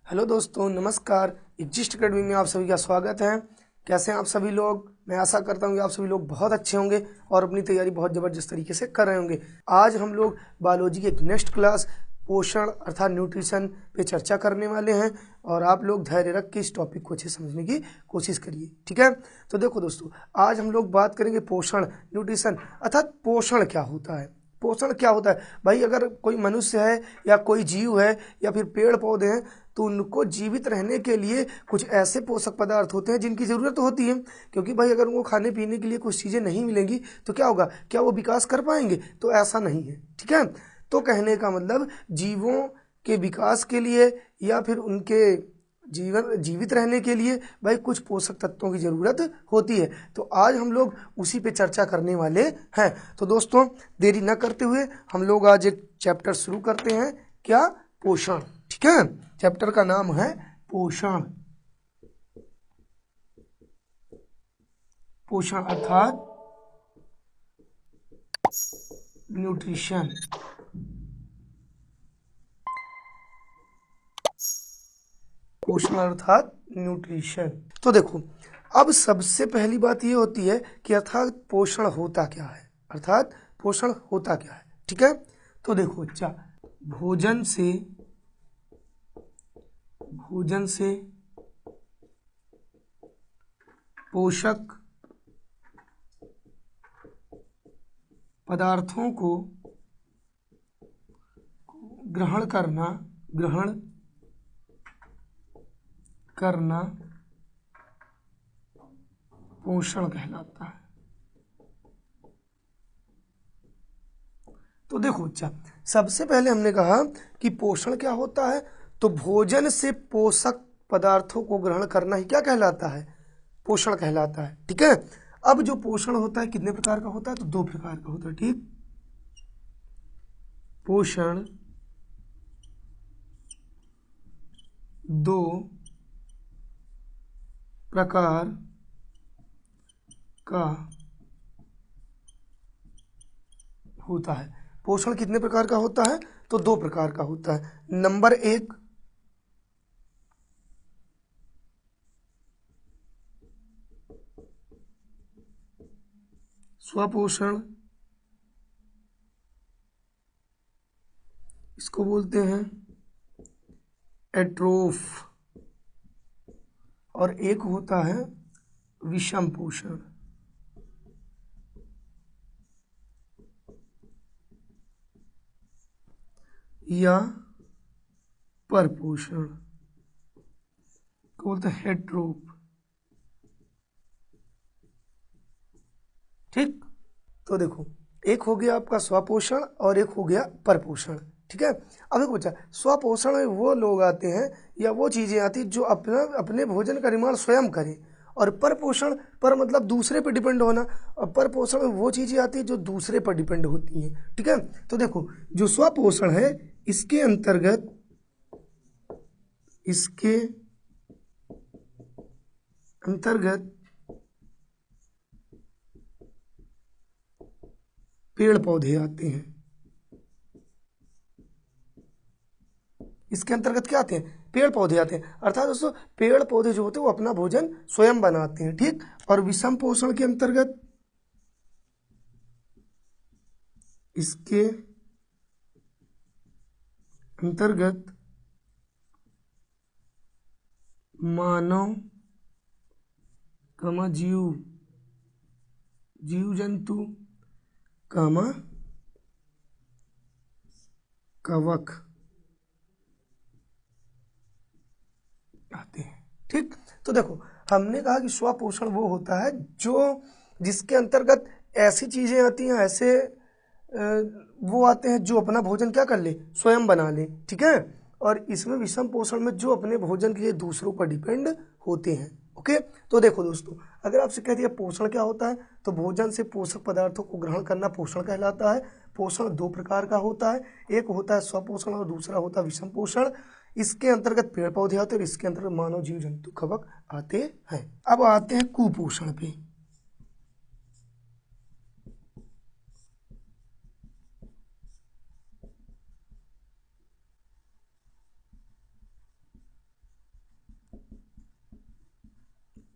Hello दोस्तों, नमस्कार। Exist academy में आप सभी का स्वागत है। कैसे हैं आप सभी लोग? मैं आशा करता हूँ कि आप सभी लोग बहुत अच्छे होंगे और अपनी तैयारी बहुत ज़बरदस्त तरीके से कर रहे होंगे। आज हम लोग बायोलॉजी की एक नेक्स्ट क्लास पोषण अर्थात न्यूट्रिशन पे चर्चा करने वाले हैं और आप लोग धैर्य रख के इस टॉपिक को अच्छे समझने की कोशिश करिए, ठीक है। तो देखो दोस्तों, आज हम लोग बात करेंगे पोषण, न्यूट्रिशन अर्थात पोषण क्या होता है। पोषण क्या होता है भाई? अगर कोई मनुष्य है या कोई जीव है या फिर पेड़ पौधे हैं तो उनको जीवित रहने के लिए कुछ ऐसे पोषक पदार्थ होते हैं जिनकी ज़रूरत होती है। क्योंकि भाई अगर उनको खाने पीने के लिए कुछ चीज़ें नहीं मिलेंगी तो क्या होगा? क्या वो विकास कर पाएंगे? तो ऐसा नहीं है, ठीक है। तो कहने का मतलब जीवों के विकास के लिए या फिर उनके जीवित रहने के लिए भाई कुछ पोषक तत्वों की ज़रूरत होती है। तो आज हम लोग उसी पे चर्चा करने वाले हैं। तो दोस्तों, देरी न करते हुए हम लोग आज एक चैप्टर शुरू करते हैं। क्या? पोषण, ठीक है। चैप्टर का नाम है पोषण। पोषण अर्थात न्यूट्रिशन। पोषण अर्थात न्यूट्रिशन। तो देखो, अब सबसे पहली बात ये होती है कि अर्थात पोषण होता क्या है, अर्थात पोषण होता क्या है, ठीक है। तो देखो बच्चा, भोजन से पोषक पदार्थों को ग्रहण करना पोषण कहलाता है। तो देखो बच्चा, सबसे पहले हमने कहा कि पोषण क्या होता है, तो भोजन से पोषक पदार्थों को ग्रहण करना ही क्या कहलाता है? पोषण कहलाता है, ठीक है। अब जो पोषण होता है कितने प्रकार का होता है? तो दो प्रकार का होता है, ठीक। पोषण दो प्रकार का होता है। पोषण कितने प्रकार का होता है? तो दो प्रकार का होता है। नंबर एक, स्वपोषण, इसको बोलते हैं एट्रोफ, और एक होता है विषम पोषण या परपोषण, को बोलते हैं हेट्रोफ, ठीक। तो देखो, एक हो गया आपका स्वपोषण और एक हो गया परपोषण, ठीक है। अब देखो बच्चा, स्वपोषण में वो लोग आते हैं या वो चीज़ें आती हैं जो अपना अपने भोजन का निर्माण स्वयं करें, और परपोषण पर मतलब दूसरे पर डिपेंड होना, और परपोषण में वो चीज़ें आती हैं जो दूसरे पर डिपेंड होती हैं, ठीक है। तो देखो, जो स्वपोषण है इसके अंतर्गत पेड़ पौधे आते हैं। इसके अंतर्गत क्या आते हैं? पेड़ पौधे आते हैं। अर्थात दोस्तों, पेड़ पौधे जो होते हैं वो अपना भोजन स्वयं बनाते हैं, ठीक। और विषम पोषण के अंतर्गत इसके अंतर्गत मानव जीव जंतु कवक आते हैं, ठीक। तो देखो, हमने कहा कि स्वपोषण वो होता है जो जिसके अंतर्गत ऐसी चीजें आती हैं, ऐसे वो आते हैं जो अपना भोजन क्या कर ले? स्वयं बना ले, ठीक है। और इसमें विषम पोषण में जो अपने भोजन के लिए दूसरों पर डिपेंड होते हैं, ओके। तो देखो दोस्तों, अगर आपसे कह दिया पोषण क्या होता है, तो भोजन से पोषक पदार्थों को ग्रहण करना पोषण कहलाता है। पोषण दो प्रकार का होता है, एक होता है स्वपोषण और दूसरा होता है विषम पोषण। इसके अंतर्गत पेड़ पौधे आते हैं और इसके अंतर्गत मानव जीव जंतु कवक आते हैं। अब आते हैं कुपोषण पे।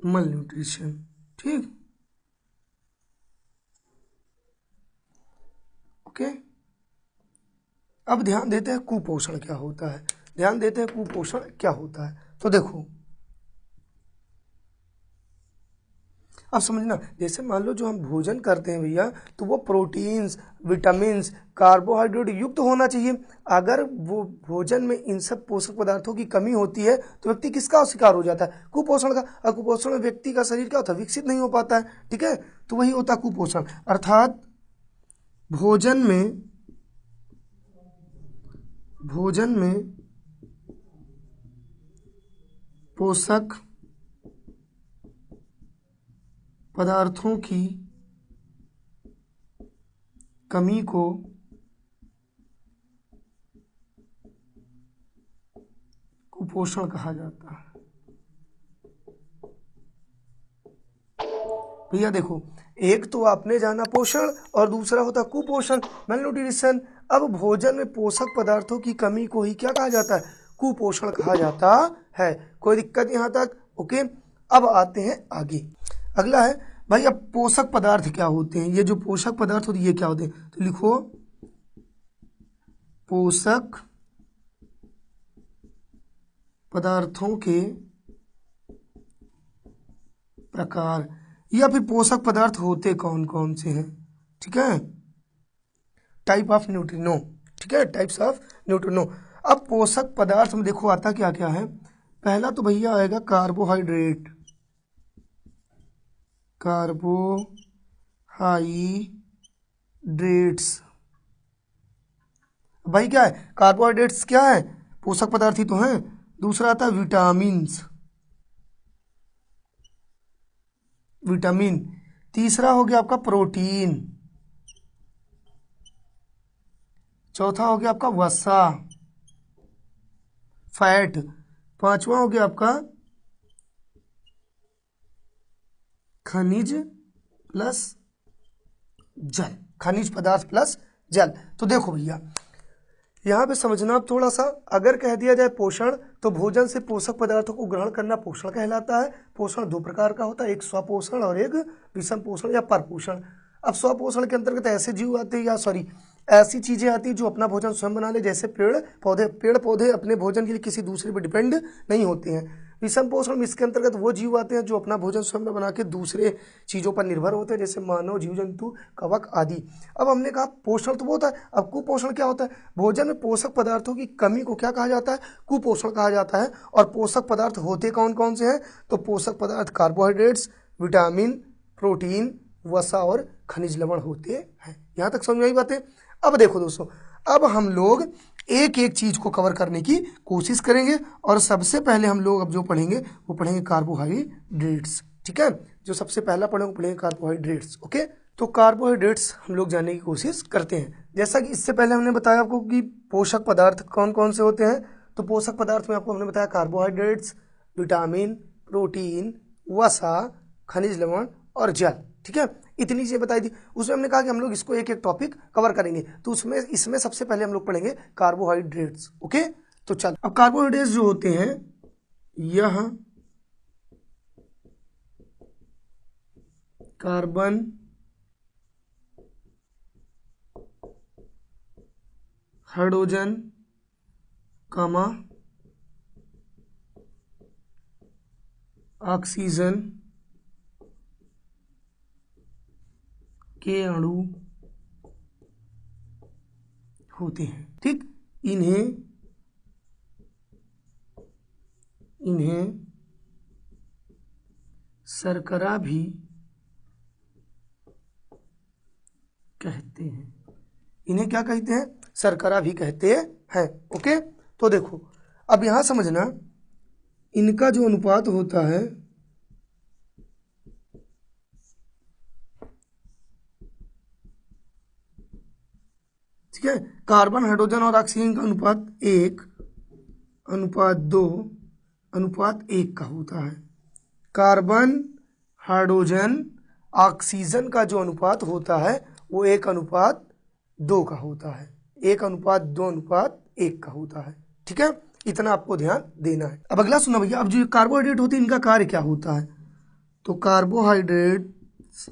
मल न्यूट्रिशन। ठीक, ओके। अब ध्यान देते हैं कुपोषण क्या होता है। ध्यान देते हैं कुपोषण क्या होता है। तो देखो अब समझना, जैसे मान लो जो हम भोजन करते हैं भैया, तो वो प्रोटीन्स, विटामिन्स, कार्बोहाइड्रेट युक्त होना चाहिए। अगर वो भोजन में इन सब पोषक पदार्थों की कमी होती है तो व्यक्ति किसका शिकार हो जाता है? कुपोषण का। और कुपोषण में व्यक्ति का शरीर क्या होता है? विकसित नहीं हो पाता है। ठीक है, तो वही होता है कुपोषण। अर्थात भोजन में पोषक पदार्थों की कमी को कुपोषण कहा जाता है। भैया देखो, एक तो आपने जाना पोषण और दूसरा होता कुपोषण, malnutrition। अब भोजन में पोषक पदार्थों की कमी को ही क्या कहा जाता है? कुपोषण कहा जाता है। कोई दिक्कत यहाँ तक? ओके। अब आते हैं आगे। अगला है भाई, अब पोषक पदार्थ क्या होते हैं? ये जो पोषक पदार्थ होते हैं ये क्या होते हैं? तो लिखो पोषक पदार्थों के प्रकार, या फिर पोषक पदार्थ होते कौन कौन से हैं। ठीक है, टाइप ऑफ न्यूट्रिनो। ठीक है, टाइप्स ऑफ न्यूट्रिनो। अब पोषक पदार्थ में देखो आता क्या क्या है। पहला तो भैया आएगा कार्बोहाइड्रेट। कार्बोहाइड्रेट्स भाई क्या है? कार्बोहाइड्रेट्स क्या है? पोषक पदार्थ ही तो हैं। दूसरा आता है विटामिन्स, विटामिन। तीसरा हो गया आपका प्रोटीन। चौथा हो गया आपका वसा, फैट। पांचवा हो गया आपका खनिज प्लस जल, खनिज पदार्थ प्लस जल। तो देखो भैया यहाँ पे समझना आप थोड़ा सा, अगर कह दिया जाए पोषण, तो भोजन से पोषक पदार्थों को ग्रहण करना पोषण कहलाता है। पोषण दो प्रकार का होता है, एक स्वपोषण और एक विषम पोषण या परपोषण। अब स्वपोषण के अंतर्गत ऐसे जीव आते हैं, या सॉरी ऐसी चीजें आती हैं जो अपना भोजन स्वयं बना ले, जैसे पेड़ पौधे। पेड़ पौधे अपने भोजन के लिए किसी दूसरे पर डिपेंड नहीं होते हैं। विषम पोषण में इसके अंतर्गत वो जीव आते हैं जो अपना भोजन स्वयं बना के दूसरे चीज़ों पर निर्भर होते हैं, जैसे मानव, जीव जंतु, कवक आदि। अब हमने कहा पोषण तो वो होता है, अब कुपोषण क्या होता है? भोजन में पोषक पदार्थों की कमी को क्या कहा जाता है? कुपोषण कहा जाता है। और पोषक पदार्थ होते कौन कौन से हैं? तो पोषक पदार्थ कार्बोहाइड्रेट्स, विटामिन, प्रोटीन, वसा और खनिज लवण होते हैं। यहाँ तक समझ में आई बातें? अब देखो दोस्तों, अब हम लोग एक एक चीज को कवर करने की कोशिश करेंगे। और सबसे पहले हम लोग अब जो पढ़ेंगे वो पढ़ेंगे कार्बोहाइड्रेट्स। ठीक है, जो सबसे पहला पढ़ेंगे पढ़ेंगे कार्बोहाइड्रेट्स। ओके, तो कार्बोहाइड्रेट्स हम लोग जानने की कोशिश करते हैं। जैसा कि इससे पहले हमने बताया आपको कि पोषक पदार्थ कौन कौन से होते हैं। तो पोषक पदार्थ में आपको हमने बताया कार्बोहाइड्रेट्स, विटामिन, प्रोटीन, वसा, खनिज लवण और जल। ठीक है, इतनी चीजें बताई थी। उसमें हमने कहा कि हम लोग इसको एक एक टॉपिक कवर करेंगे। तो उसमें इसमें सबसे पहले हम लोग पढ़ेंगे कार्बोहाइड्रेट्स। ओके, तो चल, अब कार्बोहाइड्रेट्स जो होते हैं, यह कार्बन, हाइड्रोजन, ऑक्सीजन के अणु होते हैं। ठीक, इन्हें शर्करा भी कहते हैं। इन्हें क्या कहते हैं? शर्करा भी कहते हैं। ओके, तो देखो अब यहां समझना, इनका जो अनुपात होता है, ठीक है, कार्बन, हाइड्रोजन और ऑक्सीजन का अनुपात 1:2:1 का होता है। कार्बन, हाइड्रोजन, ऑक्सीजन का जो अनुपात होता है वो 1:2 का होता है। 1:2:1 का होता है। ठीक है, इतना आपको ध्यान देना है। अब अगला सुना भैया, अब जो कार्बोहाइड्रेट होते हैं इनका कार्य क्या होता है? तो कार्बोहाइड्रेट्स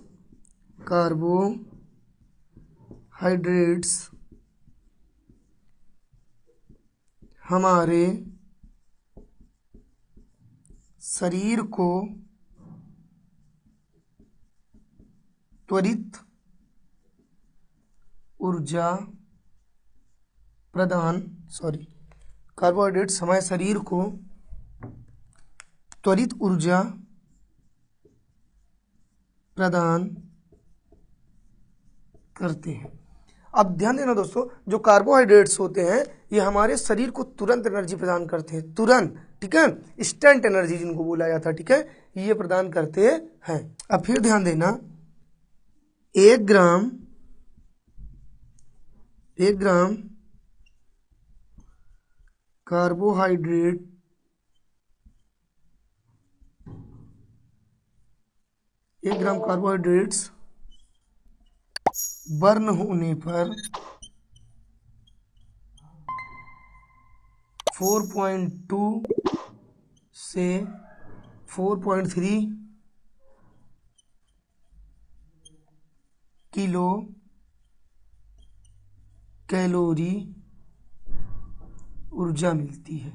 हमारे शरीर को त्वरित ऊर्जा कार्बोहाइड्रेट्स हमारे शरीर को त्वरित ऊर्जा प्रदान करते हैं। अब ध्यान देना दोस्तों, जो कार्बोहाइड्रेट्स होते हैं ये हमारे शरीर को तुरंत एनर्जी प्रदान करते हैं, तुरंत, ठीक है, इंस्टेंट एनर्जी जिनको बोला जाता है, ठीक है, ये प्रदान करते हैं। अब फिर ध्यान देना, 1 ग्राम कार्बोहाइड्रेट कार्बोहाइड्रेट्स बर्न होने पर 4.2 से 4.3 किलो कैलोरी ऊर्जा मिलती है।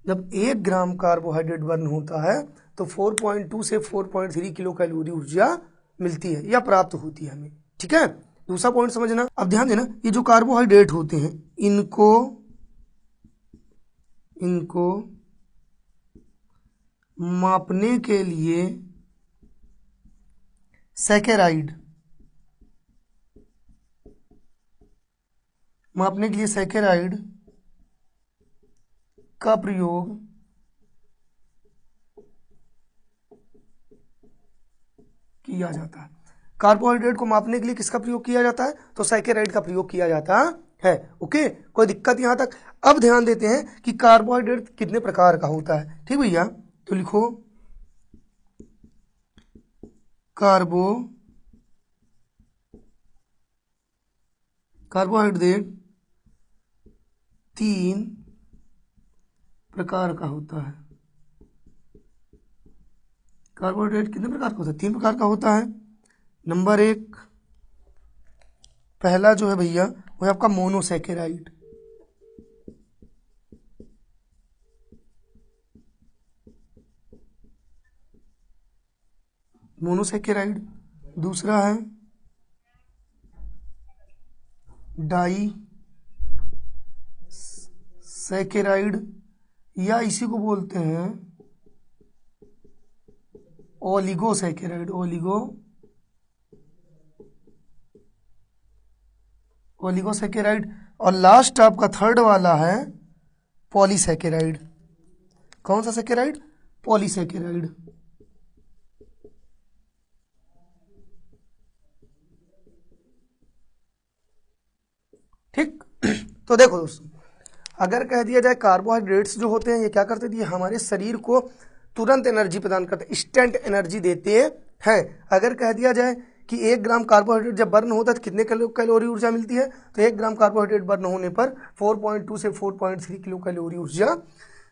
जब 1 ग्राम कार्बोहाइड्रेट बर्न होता है तो 4.2 से 4.3 किलो कैलोरी ऊर्जा मिलती है या प्राप्त होती है हमें, ठीक है। दूसरा पॉइंट समझना। अब ध्यान देना, ये जो कार्बोहाइड्रेट होते हैं इनको मापने के लिए सैकेराइड का प्रयोग किया जाता है। कार्बोहाइड्रेट को मापने के लिए किसका प्रयोग किया जाता है? तो सैकेराइड का प्रयोग किया जाता है। ओके, कोई दिक्कत यहां तक? अब ध्यान देते हैं कि कार्बोहाइड्रेट कितने प्रकार का होता है। ठीक भैया, तो लिखो कार्बोहाइड्रेट 3 प्रकार का होता है। कार्बोहाइड्रेट कितने प्रकार का होता है? 3 प्रकार का होता है। नंबर 1 पहला जो है भैया वो है आपका मोनोसैकेराइड। दूसरा है डाई सैकेराइड या इसी को बोलते हैं ओलिगोसैकेराइड। ओलिगोसैकेराइड। और लास्ट आपका थर्ड वाला है पॉलीसैकेराइड। कौन सा सैकेराइड? पॉलीसैकेराइड। ठीक। तो देखो दोस्तों, अगर कह दिया जाए कार्बोहाइड्रेट्स जो होते हैं ये क्या करते हैं? हमारे शरीर को तुरंत एनर्जी प्रदान करते हैं, इंस्टेंट एनर्जी देते हैं। अगर कह दिया जाए कि 1 ग्राम कार्बोहाइड्रेट जब बर्न होता है तो कितने कैलोरी ऊर्जा मिलती है? तो 1 ग्राम कार्बोहाइड्रेट बर्न होने पर 4.2 से 4.3 किलो कैलोरी ऊर्जा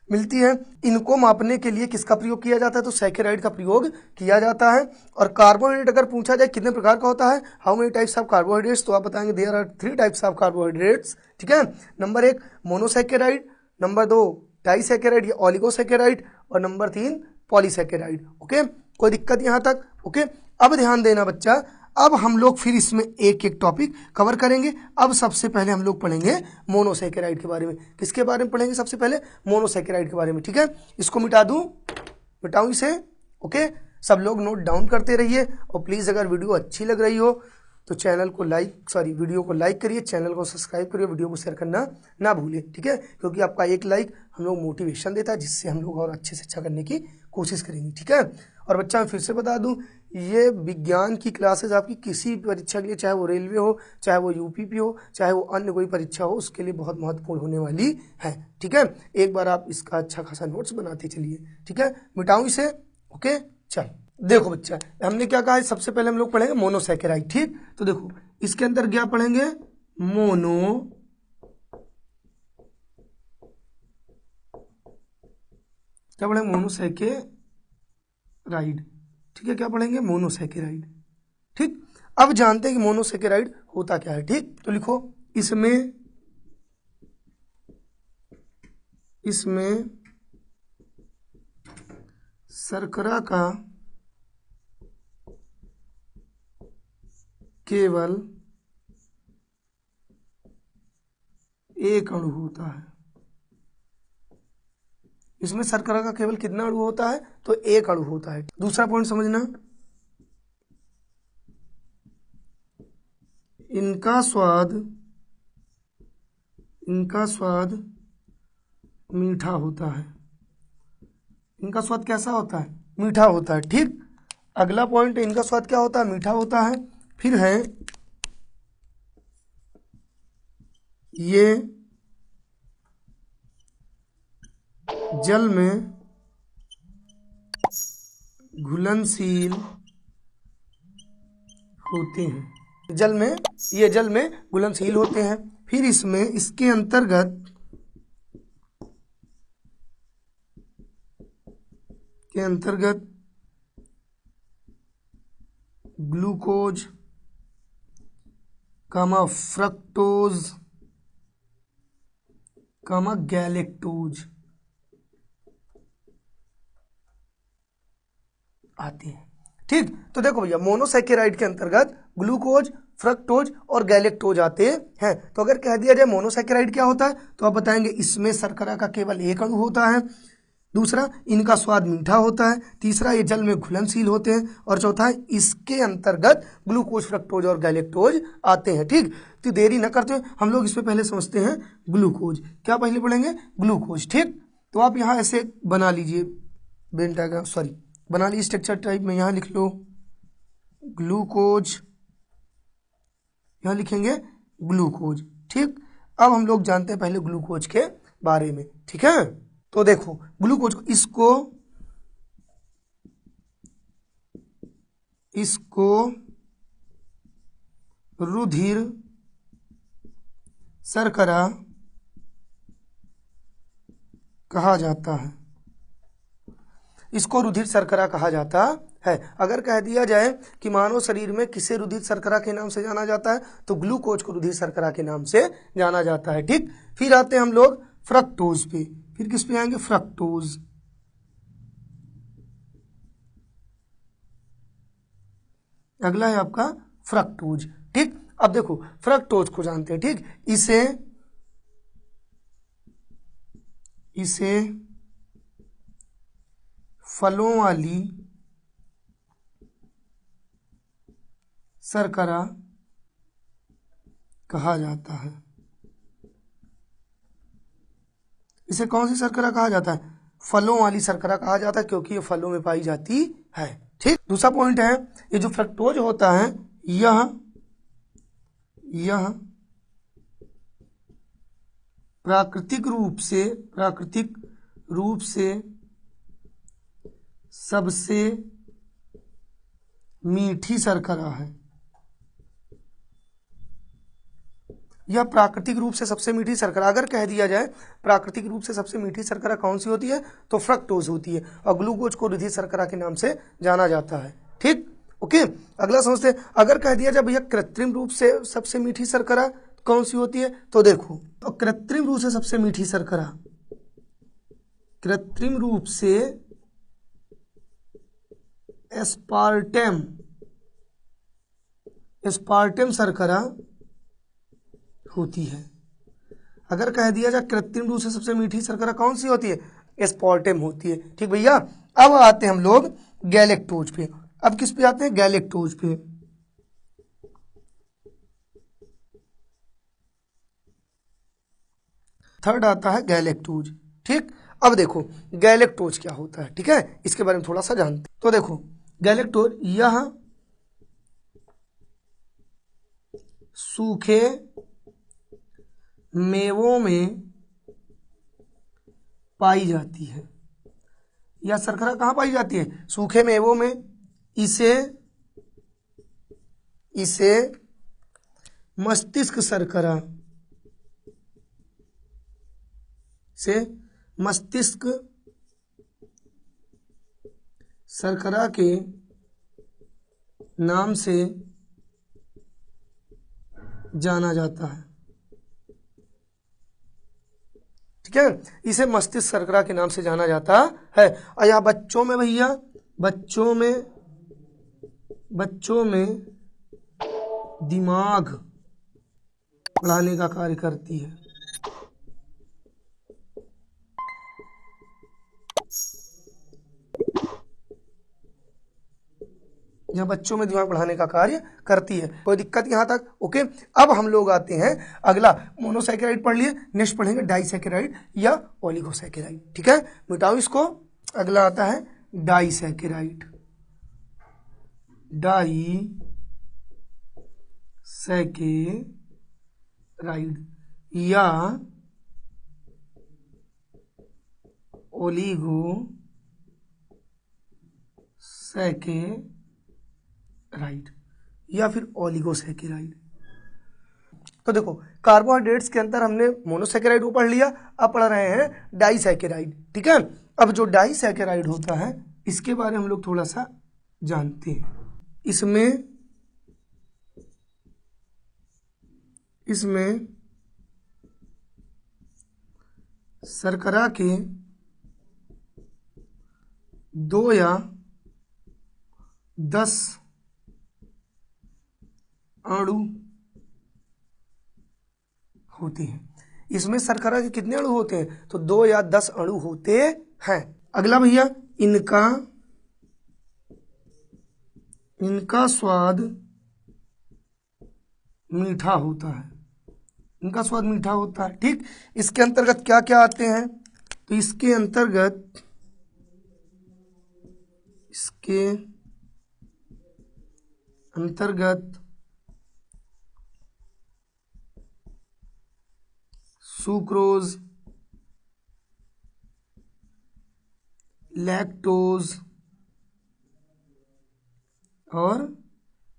मिलती है। इनको मापने के लिए किसका प्रयोग किया जाता है? तो सैकेराइड का प्रयोग किया जाता है। और कार्बोहाइड्रेट अगर पूछा जाए कितने प्रकार का होता है, how many types of carbohydrates, तो आप बताएंगे there are 3 types of carbohydrates. ठीक है, नंबर 1 मोनोसैकेराइड, नंबर 2 डाइसैकेराइड या ओलिगोसैकेराइड, और नंबर 3 पॉलीसैकेराइड। ओके, कोई दिक्कत यहां तक? ओके, अब ध्यान देना बच्चा, अब हम लोग फिर इसमें एक एक टॉपिक कवर करेंगे। अब सबसे पहले हम लोग पढ़ेंगे मोनोसैकेराइड के बारे में। किसके बारे में पढ़ेंगे? सबसे पहले मोनोसैकेराइड के बारे में। ठीक है, इसको मिटा दूं, मिटाऊं इसे? ओके, सब लोग नोट डाउन करते रहिए। और प्लीज़ अगर वीडियो अच्छी लग रही हो तो वीडियो को लाइक करिए, चैनल को सब्सक्राइब करिए, वीडियो को शेयर करना ना भूलिए। ठीक है, क्योंकि आपका एक लाइक हम लोग मोटिवेशन देता है, जिससे हम लोग और अच्छे से अच्छा करने की कोशिश करेंगे। ठीक है, और बच्चा मैं फिर से बता दूं, ये विज्ञान की क्लासेस आपकी किसी परीक्षा के लिए, चाहे वो रेलवे हो, चाहे वो यूपीपी हो, चाहे वो अन्य कोई परीक्षा हो, उसके लिए बहुत महत्वपूर्ण होने वाली है। ठीक है, एक बार आप इसका अच्छा खासा नोट्स बनाते चलिए। ठीक है, मिटाऊं इसे? ओके, चल देखो बच्चा, हमने क्या कहा है? सबसे पहले हम लोग पढ़ेंगे मोनोसैकेराइड। ठीक, तो देखो इसके अंदर क्या पढ़ेंगे? क्या पढ़ेंगे? मोनोसैकेराइड। ठीक है, क्या पढ़ेंगे? मोनोसैकेराइड। ठीक, अब जानते हैं कि मोनोसैकेराइड होता क्या है। ठीक, तो लिखो, इसमें शर्करा का केवल एक अणु होता है। इसमें शर्करा का केवल कितना अणु होता है? तो एक अणु होता है। दूसरा पॉइंट समझना, इनका स्वाद मीठा होता है। इनका स्वाद कैसा होता है? मीठा होता है। ठीक, अगला पॉइंट, इनका स्वाद क्या होता है? मीठा होता है। फिर है ये जल में घुलनशील होते हैं। जल में घुलनशील होते हैं। फिर इसके अंतर्गत ग्लूकोज, फ्रक्टोज, गैलेक्टोज आते हैं। ठीक, तो देखो भैया, मोनोसैकेराइड के अंतर्गत ग्लूकोज, फ्रक्टोज और गैलेक्टोज आते हैं। तो अगर कह दिया जाए मोनोसैकेराइड क्या होता है, तो आप बताएंगे इसमें शर्करा का केवल एक अणु होता है। दूसरा, इनका स्वाद मीठा होता है। तीसरा, ये जल में घुलनशील होते हैं। और चौथा है, इसके अंतर्गत ग्लूकोज, फ्रक्टोज और गैलेक्टोज आते हैं। ठीक, तो देरी न करते हुए हम लोग इसमें पहले समझते हैं ग्लूकोज। क्या पहले पढ़ेंगे? ग्लूकोज। ठीक, तो आप यहाँ ऐसे बना लीजिए, वेन डायग्राम, सॉरी, बना लीजिए स्ट्रक्चर टाइप में। यहाँ लिख लो ग्लूकोज, यहाँ लिखेंगे ग्लूकोज। ठीक, अब हम लोग जानते हैं पहले ग्लूकोज के बारे में। ठीक है, तो देखो ग्लूकोज को, इसको रुधिर शर्करा कहा जाता है। इसको रुधिर शर्करा कहा जाता है। अगर कह दिया जाए कि मानव शरीर में किसे रुधिर शर्करा के नाम से जाना जाता है, तो ग्लूकोज को रुधिर शर्करा के नाम से जाना जाता है। ठीक, फिर आते हैं हम लोग फ्रक्टोज पे। फिर किस पे आएंगे? फ्रक्टोज। अगला है आपका फ्रक्टोज। ठीक, अब देखो फ्रक्टोज को जानते हैं। ठीक, इसे फलों वाली शर्करा कहा जाता है। इसे कौन सी शर्करा कहा जाता है? फलों वाली शर्करा कहा जाता है, क्योंकि ये फलों में पाई जाती है। ठीक, दूसरा पॉइंट है, ये जो फ्रक्टोज होता है, यह प्राकृतिक रूप से सबसे मीठी शर्करा है। यह प्राकृतिक रूप से सबसे मीठी शर्करा, अगर कह दिया जाए प्राकृतिक रूप से सबसे मीठी शर्करा कौन सी होती है, तो फ्रक्टोज होती है। और ग्लूकोज को रुधिर शर्करा के नाम से जाना जाता है। ठीक, ओके, अगला समझते हैं। अगर कह दिया जाए भैया कृत्रिम रूप से सबसे मीठी शर्करा कौन सी होती है, तो देखो, तो कृत्रिम रूप से सबसे मीठी शर्करा, कृत्रिम रूप से एस्पार्टेम शर्करा होती है। अगर कह दिया जाए कृत्रिम रूप से सबसे मीठी शर्करा कौन सी होती है, एस्पार्टेम होती है। ठीक भैया, अब आते हैं हम लोग गैलेक्टोज पे। अब किस पे आते हैं? गैलेक्टोज पे। थर्ड आता है गैलेक्टोज। ठीक, अब देखो गैलेक्टोज क्या होता है। ठीक है, इसके बारे में थोड़ा सा जानते हैं। तो देखो गैलेक्टोज, यह सूखे मेवों में पाई जाती है। यह शर्करा कहाँ पाई जाती है? सूखे मेवों में। इसे मस्तिष्क शर्करा से मस्तिष्क शर्करा के नाम से जाना जाता है। ठीक है, इसे मस्तिष्क शर्करा के नाम से जाना जाता है। और यहाँ बच्चों में भैया, बच्चों में दिमाग बढ़ाने का कार्य करती है। यहाँ बच्चों में दिमाग बढ़ाने का कार्य करती है। कोई दिक्कत यहाँ तक? ओके। अब हम लोग आते हैं अगला, मोनोसैकेराइड पढ़ लिए, नेक्स्ट पढ़ेंगे डाइसैकेराइड या ओलिगोसैकेराइड। ठीक है, मिटाओ इसको। अगला आता है डाइसैकेराइड। डाइसैकेराइड या ओलिगोसैकेराइड या फिर ओलिगोसैकेराइड। तो देखो, कार्बोहाइड्रेट्स के अंदर हमने मोनोसैकेराइड को पढ़ लिया, अब पढ़ रहे हैं डाइसैकेराइड। ठीक है, अब जो डाइसैकेराइड होता है इसके बारे में हम लोग थोड़ा सा जानते हैं। इसमें शर्करा के 2 या 10 अणु होते हैं। इसमें शर्करा के कितने अणु होते हैं? तो 2 या 10 अणु होते हैं। अगला भैया, इनका स्वाद मीठा होता है। इनका स्वाद मीठा होता है। ठीक, इसके अंतर्गत क्या क्या आते हैं? तो इसके अंतर्गत सुक्रोज, लैक्टोज और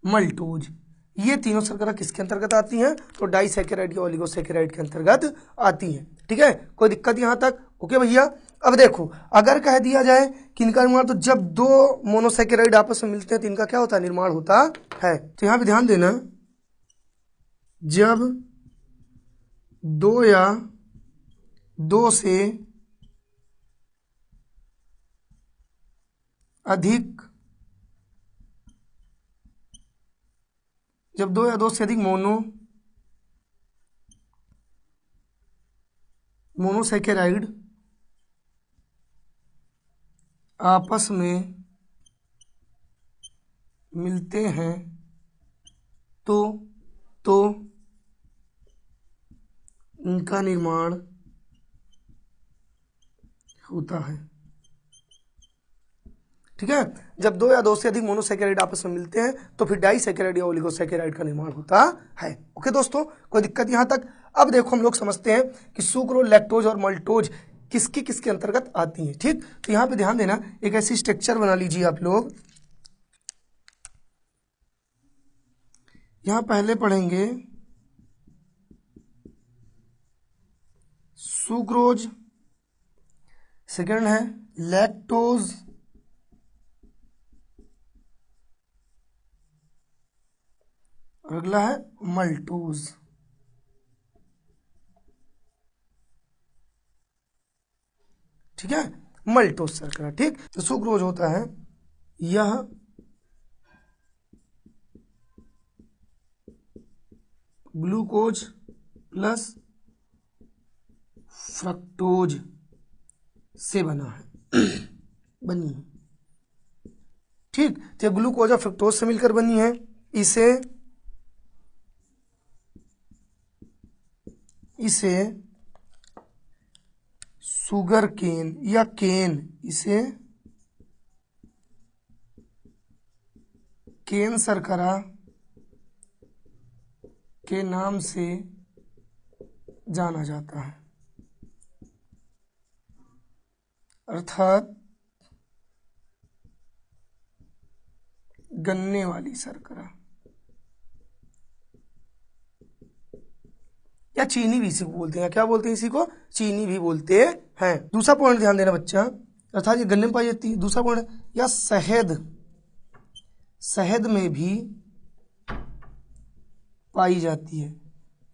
मल्टोज, ये तीनों शर्करा किसके अंतर्गत आती हैं? तो डाइसैकेराइड या ओलिगोसैकेराइड के अंतर्गत आती हैं। ठीक है, कोई दिक्कत यहाँ तक? ओके भैया। अब देखो, अगर कह दिया जाए कि इनका निर्माण, तो जब 2 मोनोसैकेराइड आपस में मिलते हैं तो इनका क्या होता है? निर्माण होता है। तो यहाँ पे ध्यान देना, जब 2 या 2 से अधिक मोनोसैकेराइड आपस में मिलते हैं तो इनका निर्माण होता है। ठीक है, जब 2 या 2 से अधिक मोनोसैकेराइड आपस में मिलते हैं तो फिर डाइसैकेराइड या ओलिगोसैकेराइड का निर्माण होता है। ओके दोस्तों, कोई दिक्कत यहाँ तक? अब देखो, हम लोग समझते हैं कि सुक्रोज, लैक्टोज और मल्टोज किसके अंतर्गत आती हैं। ठीक, तो यहाँ पे ध्यान देना, एक ऐसी स्ट्रक्चर बना लीजिए आप लोग। यहाँ पहले पढ़ेंगे सुक्रोज, सेकंड है लैक्टोज, और अगला है मल्टोज। ठीक है, मल्टोज शर्करा। ठीक, तो सुक्रोज होता है, यह ग्लूकोज प्लस फ्रक्टोज से बना है बनी है। ठीक, तो ग्लूकोज और फ्रक्टोज से मिलकर बनी है। इसे शुगर केन या केन शर्करा के नाम से जाना जाता है, अर्थात गन्ने वाली शर्करा या चीनी भी इसी को बोलते हैं। क्या बोलते हैं इसी को? चीनी भी बोलते हैं। दूसरा पॉइंट ध्यान देना बच्चा, अर्थात ये गन्ने में पाई जाती है। दूसरा पॉइंट है या शहद में भी पाई जाती है।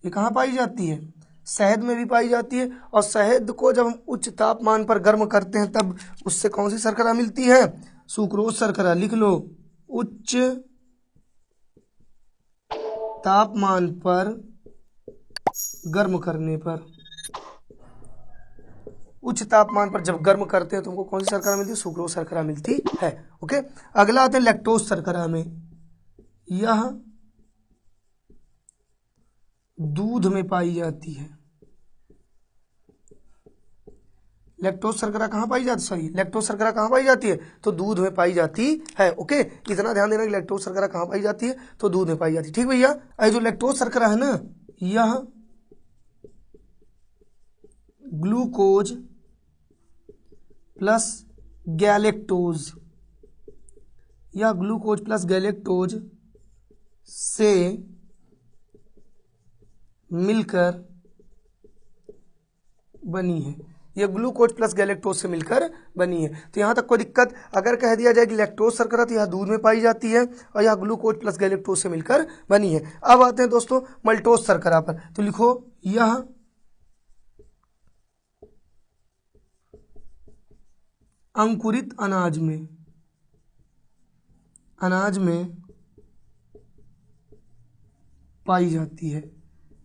ये कहाँ पाई जाती है? शहद में भी पाई जाती है। और शहद को जब हम उच्च तापमान पर गर्म करते हैं तब उससे कौन सी शर्करा मिलती है? सुक्रोज शर्करा। लिख लो, उच्च तापमान पर गर्म करने पर, उच्च तापमान पर जब गर्म करते हैं तो हमको कौन सी शर्करा मिलती है? सुक्रोज शर्करा मिलती है। ओके, अगला आते हैं लैक्टोज शर्करा में। यह दूध में पाई जाती है। लैक्टोज शर्करा कहाँ पाई जाती, सॉरी लैक्टोज शर्करा कहाँ पाई जाती है? तो दूध में पाई जाती है। ओके, इतना ध्यान देना कि लैक्टोज शर्करा कहाँ पाई जाती है? तो दूध में पाई जाती है। ठीक भैया, ये जो लैक्टोज शर्करा है ना, यह ग्लूकोज प्लस गैलेक्टोज, या ग्लूकोज प्लस गैलेक्टोज से मिलकर बनी है। ये ग्लूकोज प्लस गैलेक्टोज से मिलकर बनी है। तो यहाँ तक कोई दिक्कत? अगर कह दिया जाए कि लैक्टोज शर्करा तो यह दूध में पाई जाती है और यह ग्लूकोज प्लस गैलेक्टोज से मिलकर बनी है। अब आते हैं दोस्तों मल्टोज शर्करा पर। तो लिखो, यह अंकुरित अनाज में पाई जाती है।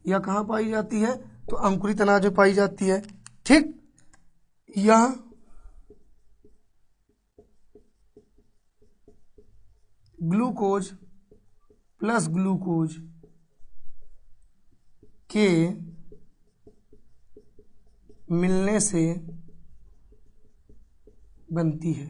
यह कहाँ पाई जाती है? तो अंकुरित अनाज में पाई जाती है। ठीक, यह ग्लूकोज प्लस ग्लूकोज के मिलने से बनती है।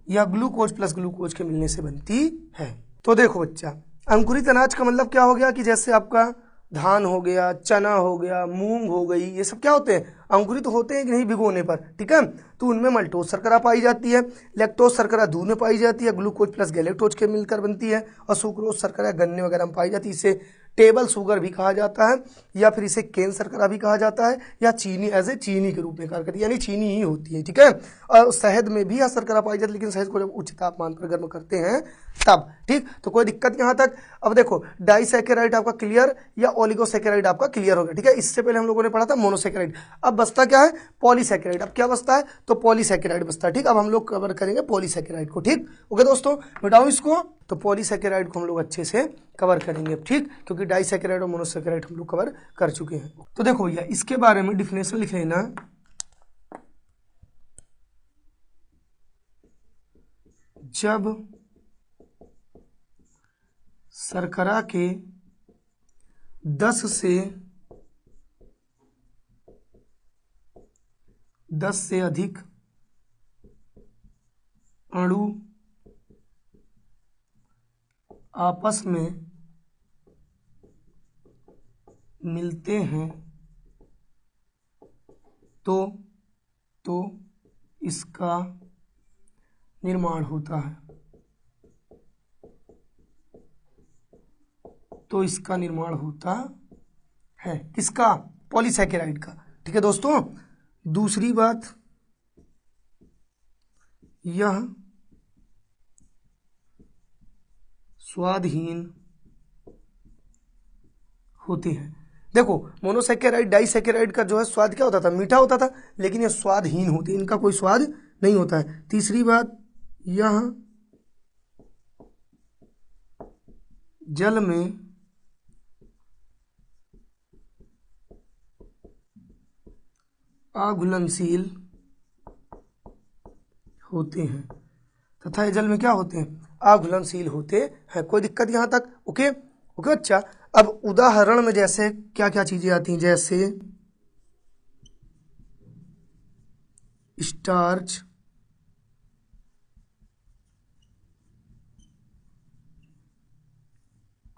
यह ग्लूकोज प्लस ग्लूकोज के मिलने से बनती है। तो देखो बच्चा, अंकुरित अनाज का मतलब क्या हो गया कि जैसे आपका धान हो गया, चना हो गया, मूंग हो गई, ये सब क्या होते हैं? अंकुरित होते हैं कि नहीं भिगोने पर। ठीक है, तो उनमें मल्टोज शर्करा पाई जाती है। लैक्टोज शर्करा दूध में पाई जाती है, ग्लूकोज प्लस गैलेक्टोज के मिलकर बनती है। और सुक्रोज शर्करा गन्ने वगैरह में पाई जाती है। इसे टेबल शुगर भी कहा जाता है, या फिर इसे केन शर्करा भी कहा जाता है, या चीनी एज ए चीनी के रूप में कार्य करती है, यानी चीनी ही होती है। ठीक है, और शहद में भी यह शर्करा पाई जाती है, लेकिन शहद को जब उच्च तापमान पर गर्म करते हैं तब। ठीक, तो कोई दिक्कत यहाँ तक? अब देखो, डाइसैकेराइड आपका क्लियर या ओलिगोसैकेराइड आपका क्लियर हो गया। ठीक है, इससे पहले हम लोगों ने पढ़ा था मोनोसैकेराइड। अब बचता क्या है? पॉलीसैकेराइड। अब क्या बचता है? तो पॉलीसैकेराइड बचता है। ठीक, अब हम लोग कवर करेंगे पॉलीसैकेराइड को। ठीक, ओके दोस्तों, मिटाओ इसको। तो पॉलीसैकेराइड को हम लोग अच्छे से कवर करेंगे। ठीक, क्योंकि डाइसैकेराइड और मोनोसैकेराइड हम लोग कवर कर चुके हैं। तो देखो भैया, इसके बारे में डिफिनेशन लिख लेना। जब शर्करा के 10 से अधिक अणु आपस में मिलते हैं तो इसका निर्माण होता है। तो इसका निर्माण होता है किसका? पॉलीसैकेराइड का। ठीक है दोस्तों, दूसरी बात, यह स्वादहीन होते हैं। देखो, मोनोसैकेराइड डाइसैकेराइड का जो है स्वाद क्या होता था? मीठा होता था, लेकिन ये स्वादहीन होते हैं, इनका कोई स्वाद नहीं होता है। तीसरी बात, यह जल में अघुलनशील होते हैं, तथा ये जल में क्या होते हैं? अघुलनशील होते हैं। कोई दिक्कत यहाँ तक? Okay okay. अच्छा, अब उदाहरण में जैसे क्या क्या चीजें आती हैं, जैसे starch,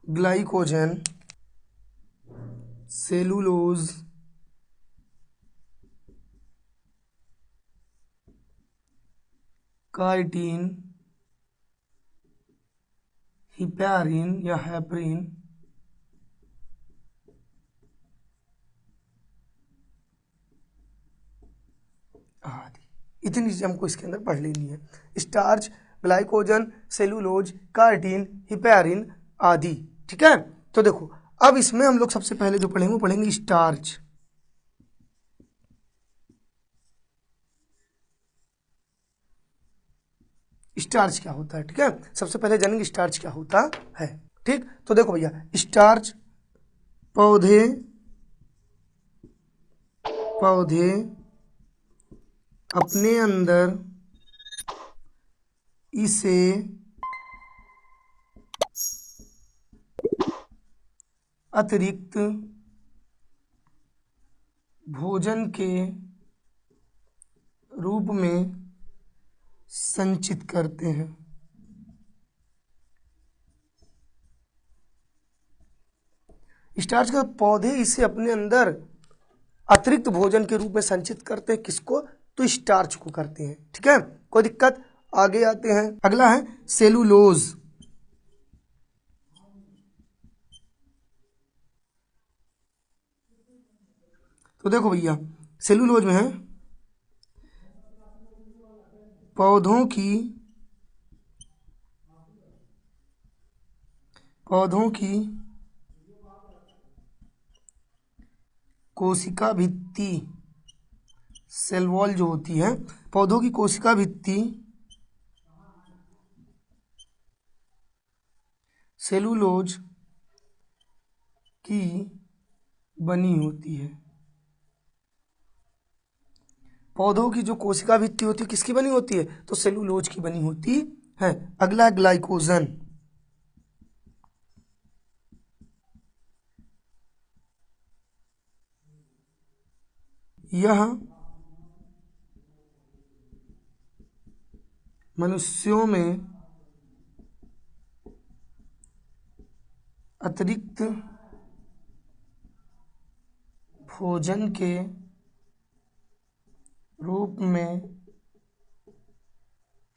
glycogen, cellulose, chitin, heparin या हेपरिन आदि। इतनी चीज़ें हमको इसके अंदर पढ़ लेनी है। स्टार्च, ग्लाइकोजन, सेलुलोज, कार्टिन, हिपैरिन आदि। ठीक है, तो देखो अब इसमें हम लोग सबसे पहले जो पढ़ेंगे वो पढ़ेंगे स्टार्च। स्टार्च क्या होता है, ठीक है, सबसे पहले जानेंगे स्टार्च क्या होता है। ठीक, तो देखो भैया, स्टार्च पौधे अपने अंदर इसे अतिरिक्त भोजन के रूप में संचित करते हैं। स्टार्च का पौधे इसे अपने अंदर अतिरिक्त भोजन के रूप में संचित करते हैं। किसको? तो स्टार्च को करते हैं। ठीक है, कोई दिक्कत? आगे आते हैं, अगला है सेलुलोज। तो देखो भैया, सेलुलोज में है पौधों की कोशिका भित्ति, सेल वॉल जो होती है, पौधों की कोशिका भित्ति सेलुलोज की बनी होती है। पौधों की जो कोशिका भित्ति होती है किसकी बनी होती है? तो सेलुलोज की बनी होती है। अगला है ग्लाइकोजन। यह मनुष्यों में अतिरिक्त भोजन के रूप में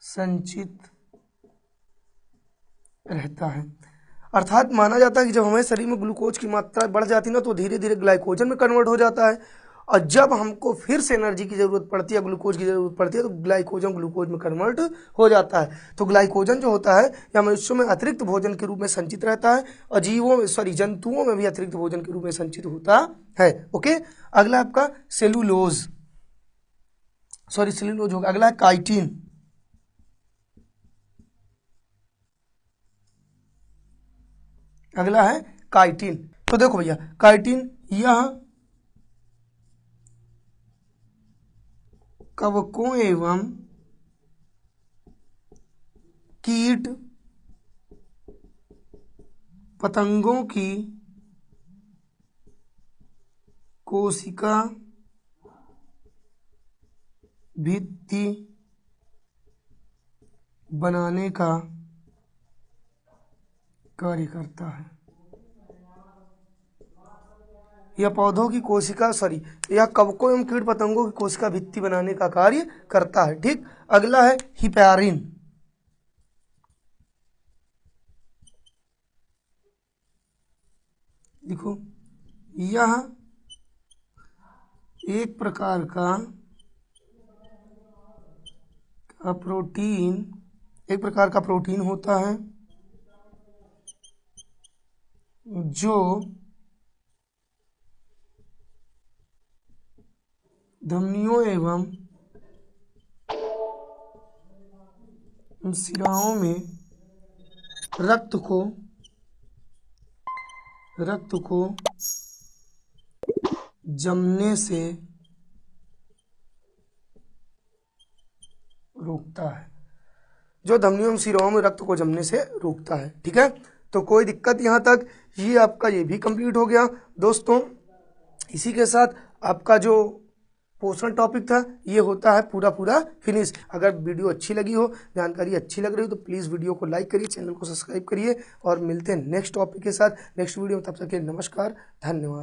संचित रहता है। अर्थात माना जाता है कि जब हमारे शरीर में ग्लूकोज की मात्रा बढ़ जाती है ना, तो धीरे धीरे ग्लाइकोजन में कन्वर्ट हो जाता है, और जब हमको फिर से एनर्जी की जरूरत पड़ती है, ग्लूकोज की जरूरत पड़ती है, तो ग्लाइकोजन ग्लूकोज में कन्वर्ट हो जाता है। तो ग्लाइकोजन जो होता है या मनुष्यों में अतिरिक्त भोजन के रूप में संचित रहता है, और जंतुओं में भी अतिरिक्त भोजन के रूप में संचित होता है। ओके, अगला आपका सेलुलोज होगा। अगला है काइटिन। अगला है काइटिन। तो देखो भैया, काइटिन यह कवकों एवं कीट पतंगों की कोशिका भित्ति बनाने का कार्य करता है। यह पौधों की कोशिका यह कवकों एवं कीट पतंगों की कोशिका भित्ति बनाने का कार्य करता है। ठीक, अगला है हिपैरिन। देखो, यह एक प्रकार का प्रोटीन होता है जो धमनियों एवं शिराओं में रक्त को जमने से रोकता है। जो धमनियों एवं शिराओं में रक्त को जमने से रोकता है। ठीक है, तो कोई दिक्कत यहाँ तक? ये आपका ये भी कंप्लीट हो गया दोस्तों। इसी के साथ आपका जो पोषण टॉपिक था ये होता है पूरा फिनिश। अगर वीडियो अच्छी लगी हो, जानकारी अच्छी लग रही हो, तो प्लीज़ वीडियो को लाइक करिए, चैनल को सब्सक्राइब करिए, और मिलते हैं नेक्स्ट टॉपिक के साथ नेक्स्ट वीडियो में। तब तक के लिए नमस्कार, धन्यवाद।